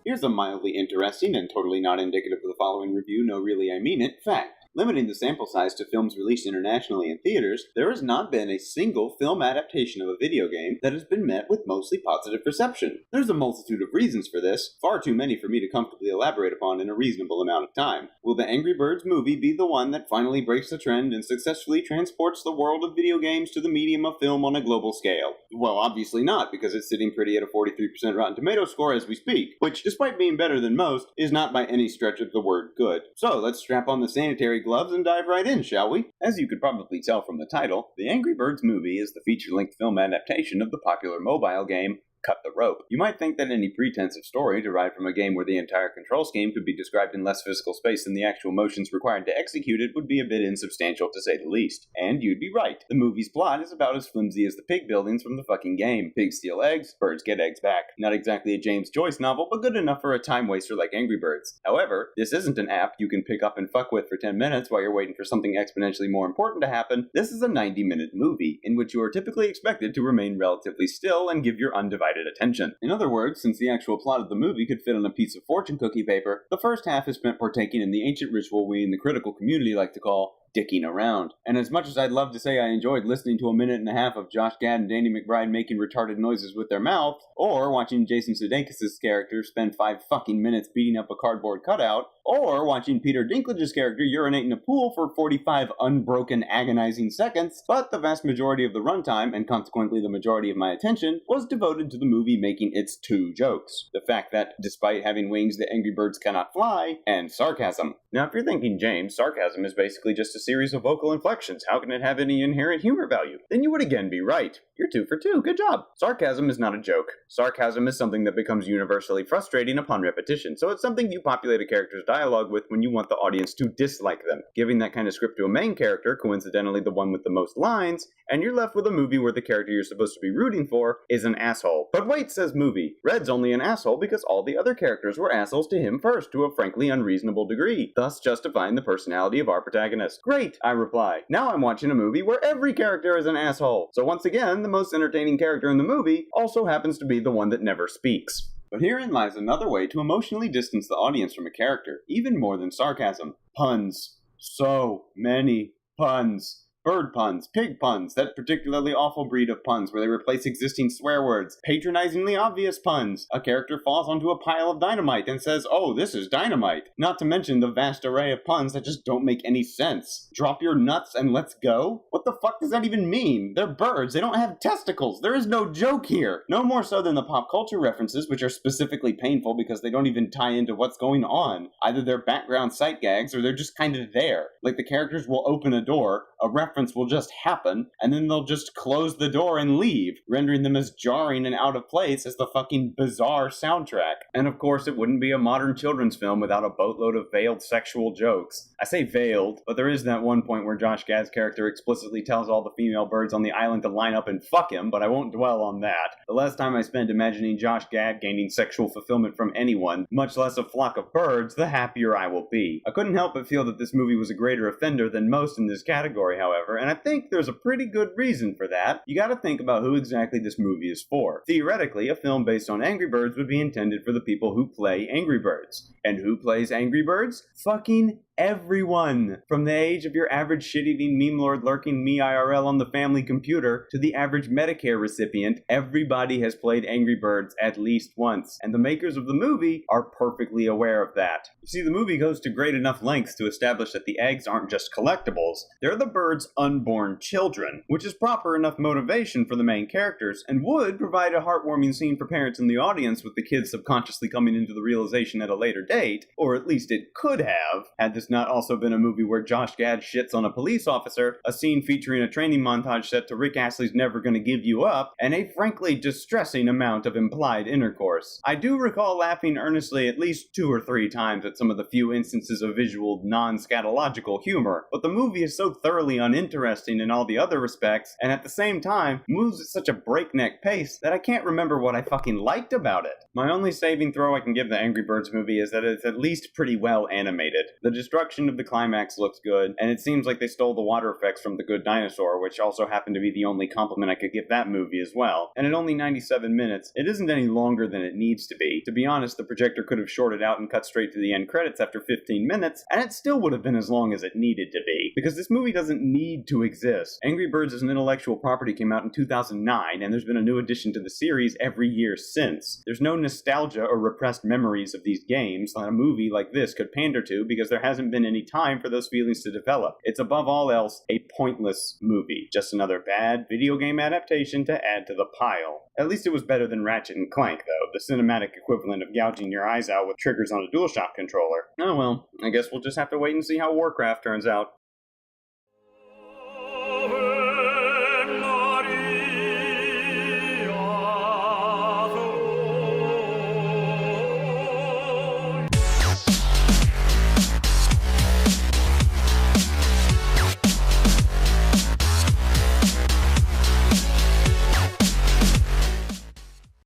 Here's a mildly interesting and totally not indicative of the following review, no really I mean it, fact. Limiting the sample size to films released internationally in theaters, there has not been a single film adaptation of a video game that has been met with mostly positive reception. There's a multitude of reasons for this, far too many for me to comfortably elaborate upon in a reasonable amount of time. Will the Angry Birds movie be the one that finally breaks the trend and successfully transports the world of video games to the medium of film on a global scale? Well, obviously not, because it's sitting pretty at a 43% Rotten Tomatoes score as we speak, which, despite being better than most, is not by any stretch of the word good. So let's strap on the sanitary gloves and dive right in, shall we? As you could probably tell from the title, the Angry Birds movie is the feature-length film adaptation of the popular mobile game Cut the Rope. You might think that any pretense of story derived from a game where the entire control scheme could be described in less physical space than the actual motions required to execute it would be a bit insubstantial to say the least. And you'd be right. The movie's plot is about as flimsy as the pig buildings from the fucking game. Pigs steal eggs, birds get eggs back. Not exactly a James Joyce novel, but good enough for a time waster like Angry Birds. However, this isn't an app you can pick up and fuck with for 10 minutes while you're waiting for something exponentially more important to happen. This is a 90-minute movie, in which you are typically expected to remain relatively still and give your undivided attention. In other words, since the actual plot of the movie could fit on a piece of fortune cookie paper, the first half is spent partaking in the ancient ritual we in the critical community like to call dicking around. And as much as I'd love to say I enjoyed listening to a minute and a half of Josh Gad and Danny McBride making retarded noises with their mouth, or watching Jason Sudeikis' character spend 5 fucking minutes beating up a cardboard cutout, or watching Peter Dinklage's character urinate in a pool for 45 unbroken agonizing seconds, but the vast majority of the runtime, and consequently the majority of my attention, was devoted to the movie making its 2 jokes. The fact that, despite having wings, the Angry Birds cannot fly, and sarcasm. Now if you're thinking, James, sarcasm is basically just a series of vocal inflections, how can it have any inherent humor value? Then you would again be right. You're 2 for 2, good job. Sarcasm is not a joke. Sarcasm is something that becomes universally frustrating upon repetition, so it's something you populate a character's dialogue with when you want the audience to dislike them. Giving that kind of script to a main character, coincidentally the one with the most lines, and you're left with a movie where the character you're supposed to be rooting for is an asshole. But wait, says movie. Red's only an asshole because all the other characters were assholes to him first, to a frankly unreasonable degree, thus justifying the personality of our protagonist. Great, I reply. Now I'm watching a movie where every character is an asshole. So once again, the most entertaining character in the movie also happens to be the one that never speaks. But herein lies another way to emotionally distance the audience from a character, even more than sarcasm. Puns. So many puns. Bird puns, pig puns, that particularly awful breed of puns where they replace existing swear words, patronizingly obvious puns. A character falls onto a pile of dynamite and says, "Oh, this is dynamite." Not to mention the vast array of puns that just don't make any sense. Drop your nuts and let's go? What the fuck does that even mean? They're birds, they don't have testicles. There is no joke here. No more so than the pop culture references, which are specifically painful because they don't even tie into what's going on. Either they're background sight gags or they're just kind of there. Like the characters will open a door, a reference will just happen, and then they'll just close the door and leave, rendering them as jarring and out of place as the fucking bizarre soundtrack. And of course, it wouldn't be a modern children's film without a boatload of veiled sexual jokes. I say veiled, but there is that one point where Josh Gad's character explicitly tells all the female birds on the island to line up and fuck him, but I won't dwell on that. The less time I spend imagining Josh Gad gaining sexual fulfillment from anyone, much less a flock of birds, the happier I will be. I couldn't help but feel that this movie was a greater offender than most in this category, however, and I think there's a pretty good reason for that. You gotta think about who exactly this movie is for. Theoretically, a film based on Angry Birds would be intended for the people who play Angry Birds. And who plays Angry Birds? Fucking everyone! From the age of your average shit-eating meme lord lurking me IRL on the family computer to the average Medicare recipient, everybody has played Angry Birds at least once. And the makers of the movie are perfectly aware of that. You see, the movie goes to great enough lengths to establish that the eggs aren't just collectibles, they're the birds' unborn children, which is proper enough motivation for the main characters, and would provide a heartwarming scene for parents in the audience with the kids subconsciously coming into the realization at a later date, or at least it could have, had this not also been a movie where Josh Gad shits on a police officer, a scene featuring a training montage set to Rick Astley's Never Gonna Give You Up, and a frankly distressing amount of implied intercourse. I do recall laughing earnestly at least 2 or 3 times at some of the few instances of visual, non-scatological humor, but the movie is so thoroughly uninteresting in all the other respects, and at the same time, moves at such a breakneck pace that I can't remember what I fucking liked about it. My only saving throw I can give the Angry Birds movie is that it's at least pretty well animated. The construction of the climax looks good, and it seems like they stole the water effects from The Good Dinosaur, which also happened to be the only compliment I could give that movie as well. And at only 97 minutes, it isn't any longer than it needs to be. To be honest, the projector could have shorted out and cut straight to the end credits after 15 minutes, and it still would have been as long as it needed to be, because this movie doesn't need to exist. Angry Birds as an intellectual property came out in 2009, and there's been a new addition to the series every year since. There's no nostalgia or repressed memories of these games that a movie like this could pander to, because there hasn't been any time for those feelings to develop. It's above all else a pointless movie. Just another bad video game adaptation to add to the pile. At least it was better than Ratchet and Clank, though, the cinematic equivalent of gouging your eyes out with triggers on a DualShock controller. Oh well, I guess we'll just have to wait and see how Warcraft turns out.